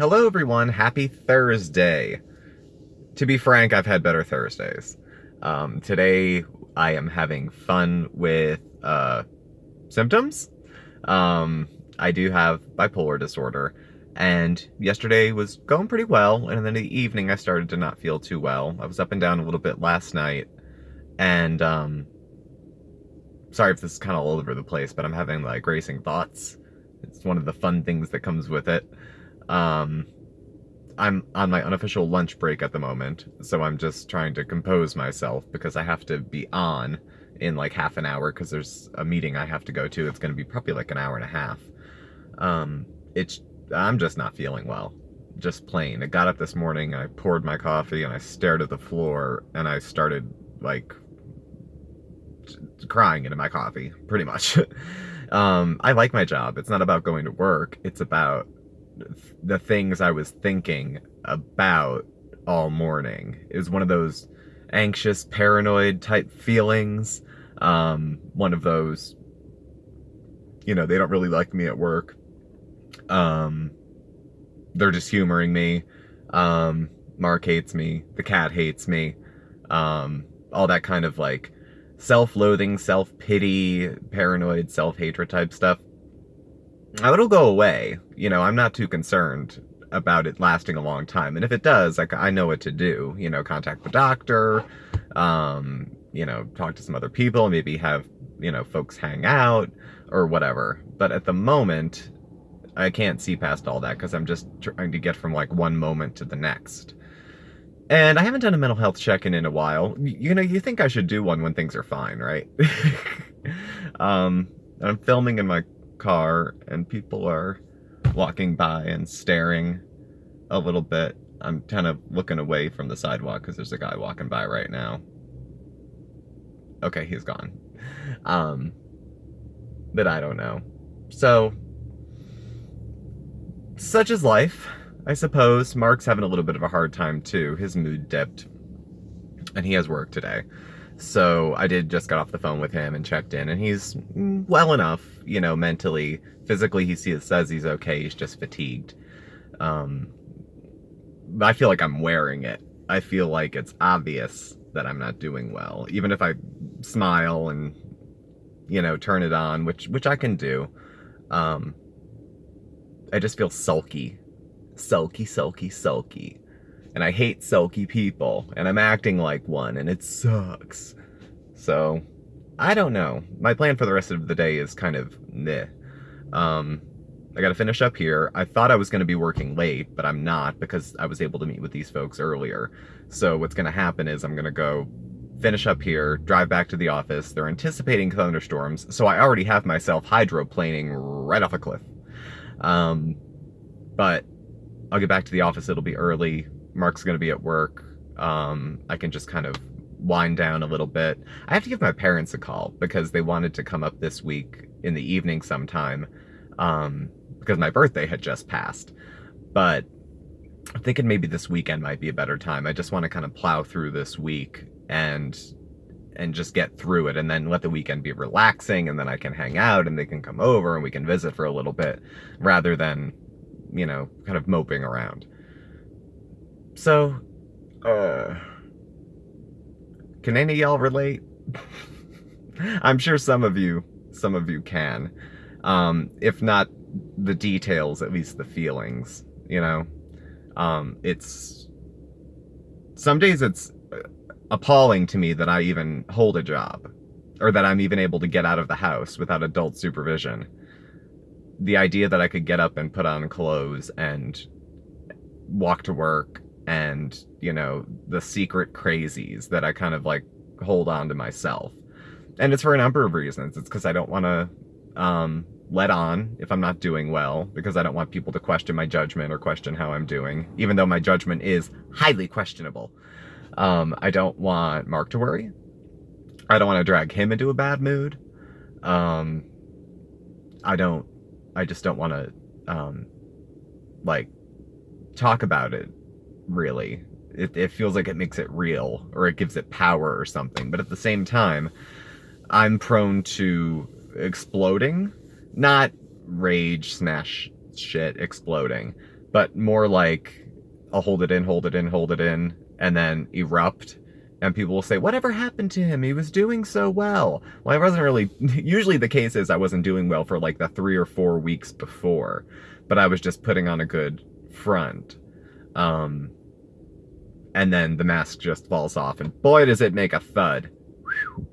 Hello, everyone. Happy Thursday. To be frank, I've had better Thursdays. Today, I am having fun with symptoms. I do have bipolar disorder, and yesterday was going pretty well, and then in the evening, I started to not feel too well. I was up and down a little bit last night, and sorry if this is kind of all over the place, but I'm having like racing thoughts. It's one of the fun things that comes with it. Um, I'm on my unofficial lunch break at the moment, so I'm just trying to compose myself because I have to be on in like half an hour because there's a meeting I have to go to. It's going to be probably like an hour and a half. Um, it's I'm just not feeling well, just plain. I got up this morning, I poured my coffee, and I stared at the floor, and I started like crying into my coffee, pretty much. I like my job. It's not about going to work. It's about the things I was thinking about all morning. It was one of those anxious, paranoid type feelings. One of those, they don't really like me at work. They're just humoring me. Mark hates me. The cat hates me. All that kind of like self-loathing, self-pity, paranoid, self-hatred type stuff. It'll go away. I'm not too concerned about it lasting a long time. And if it does, like, I know what to do. Contact the doctor, talk to some other people, maybe have, folks hang out or whatever. But at the moment, I can't see past all that because I'm just trying to get from like one moment to the next. And I haven't done a mental health check-in in a while. You think I should do one when things are fine, right? I'm filming in my car and people are walking by and staring a little bit. I'm kind of looking away from the sidewalk because there's a guy walking by right now. Okay, he's gone. But I don't know. So, such is life, I suppose. Mark's having a little bit of a hard time too. His mood dipped and he has work today. So I did just got off the phone with him and checked in, and he's well enough, mentally. Physically, he says he's okay. He's just fatigued. But I feel like I'm wearing it. I feel like it's obvious that I'm not doing well, even if I smile and, turn it on, which I can do. I just feel sulky, sulky. And I hate sulky people, and I'm acting like one, and it sucks. So, I don't know. My plan for the rest of the day is kind of meh. I gotta finish up here. I thought I was gonna be working late, but I'm not because I was able to meet with these folks earlier. So what's gonna happen is I'm gonna go finish up here, drive back to the office. They're anticipating thunderstorms, so I already have myself hydroplaning right off a cliff. But I'll get back to the office. It'll be early. Mark's going to be at work. I can just kind of wind down a little bit. I have to give my parents a call because they wanted to come up this week in the evening sometime, because my birthday had just passed. But I'm thinking maybe this weekend might be a better time. I just want to kind of plow through this week and just get through it, and then let the weekend be relaxing, and then I can hang out and they can come over and we can visit for a little bit rather than, kind of moping around. So, can any of y'all relate? I'm sure some of you can. If not the details, at least the feelings, it's, some days it's appalling to me that I even hold a job, or that I'm even able to get out of the house without adult supervision. The idea that I could get up and put on clothes and walk to work, and, the secret crazies that I kind of like hold on to myself. And it's for a number of reasons. It's because I don't want to let on if I'm not doing well, because I don't want people to question my judgment or question how I'm doing, even though my judgment is highly questionable. I don't want Mark to worry. I don't want to drag him into a bad mood. I just don't want to, talk about it, really. It feels like it makes it real, or it gives it power or something. But at the same time, I'm prone to exploding. Not rage smash shit exploding, but more like I'll hold it in, hold it in, hold it in, and then erupt. And people will say, whatever happened to him? He was doing so well. Well, I wasn't really, usually the case is I wasn't doing well for like the 3 or 4 weeks before, but I was just putting on a good front. And then the mask just falls off, and boy, does it make a thud. Whew.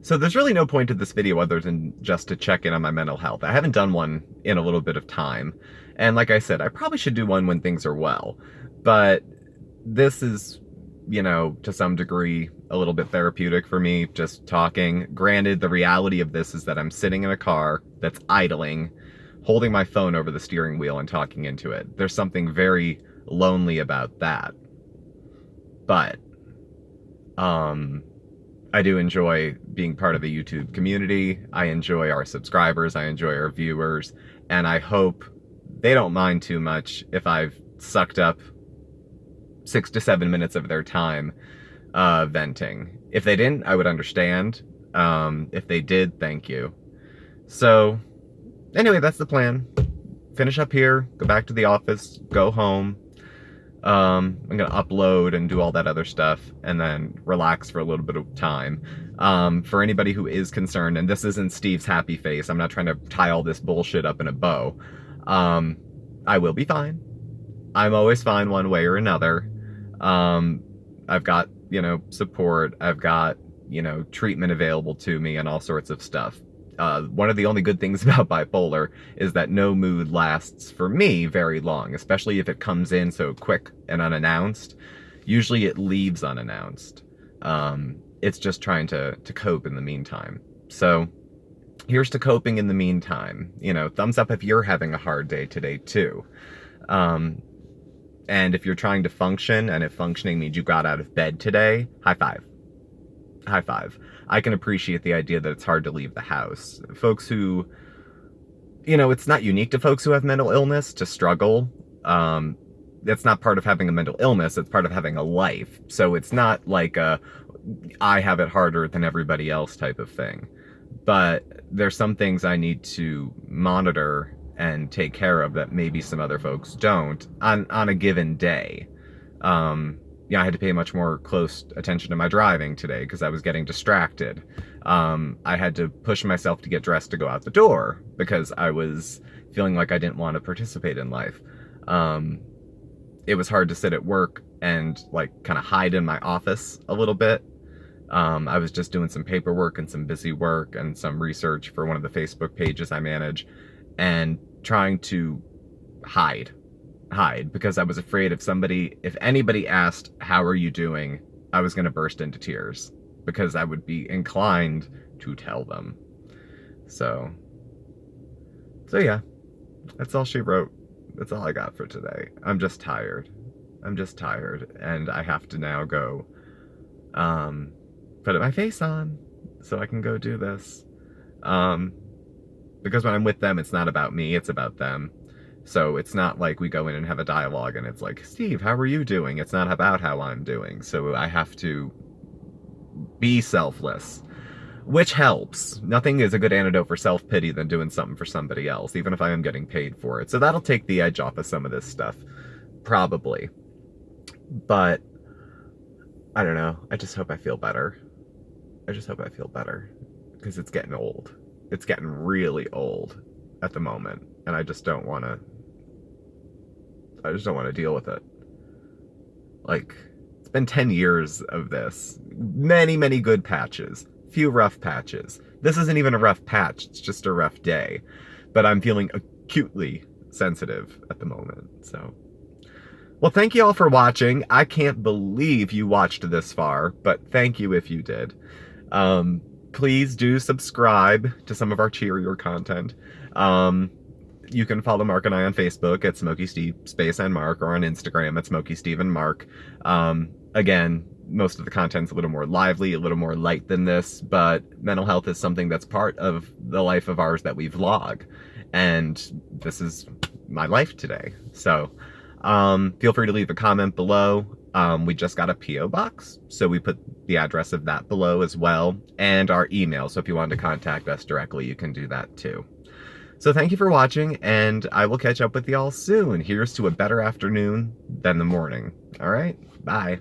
So there's really no point to this video other than just to check in on my mental health. I haven't done one in a little bit of time. And like I said, I probably should do one when things are well. But this is, you know, to some degree, a little bit therapeutic for me, just talking. Granted, the reality of this is that I'm sitting in a car that's idling, holding my phone over the steering wheel and talking into it. There's something very lonely about that. But, I do enjoy being part of the YouTube community. I enjoy our subscribers. I enjoy our viewers. And I hope they don't mind too much if I've sucked up 6 to 7 minutes of their time venting. If they didn't, I would understand. If they did, thank you. So, anyway, that's the plan. Finish up here, go back to the office, go home. I'm gonna upload and do all that other stuff and then relax for a little bit of time. For anybody who is concerned, and this isn't Steve's happy face, I'm not trying to tie all this bullshit up in a bow. I will be fine. I'm always fine one way or another. I've got, you know, support. I've got, you know, treatment available to me and all sorts of stuff. One of the only good things about bipolar is that no mood lasts, for me, very long, especially if it comes in so quick and unannounced. Usually it leaves unannounced. It's just trying to cope in the meantime. So here's to coping in the meantime. You know, thumbs up if you're having a hard day today too. And if you're trying to function, and if functioning means you got out of bed today, high five. High five. I can appreciate the idea that it's hard to leave the house. Folks who, you know, it's not unique to folks who have mental illness to struggle. That's not part of having a mental illness, it's part of having a life. So it's not like a, I have it harder than everybody else type of thing. But there's some things I need to monitor and take care of that maybe some other folks don't on a given day. Yeah, I had to pay much more close attention to my driving today because I was getting distracted. I had to push myself to get dressed to go out the door because I was feeling like I didn't want to participate in life. It was hard to sit at work and like kind of hide in my office a little bit. I was just doing some paperwork and some busy work and some research for one of the Facebook pages I manage, and trying to hide because I was afraid if anybody asked, how are you doing? I was going to burst into tears because I would be inclined to tell them. So yeah, that's all she wrote. That's all I got for today. I'm just tired. And I have to now go, put my face on so I can go do this. Because when I'm with them, it's not about me, it's about them. So it's not like we go in and have a dialogue and it's like, Steve, how are you doing? It's not about how I'm doing. So I have to be selfless, which helps. Nothing is a good antidote for self-pity than doing something for somebody else, even if I am getting paid for it. So that'll take the edge off of some of this stuff, probably. But I don't know. I just hope I feel better. Because it's getting old. It's getting really old at the moment, and I just don't want to deal with it. Like, it's been 10 years of this. Many good patches. Few rough patches. This isn't even a rough patch, it's just a rough day. But I'm feeling acutely sensitive at the moment, so. Well, thank you all for watching. I can't believe you watched this far, but thank you if you did. Please do subscribe to some of our cheerier content. You can follow Mark and I on Facebook at Smokeysteveandmarc, or on Instagram at Smokeysteveandmarc. Again, most of the content's a little more lively, a little more light than this, but mental health is something that's part of the life of ours that we vlog. And this is my life today. So, feel free to leave a comment below. We just got a P.O. box, so we put the address of that below as well, and our email. So if you wanted to contact us directly, you can do that too. So thank you for watching, and I will catch up with y'all soon. Here's to a better afternoon than the morning. All right? Bye.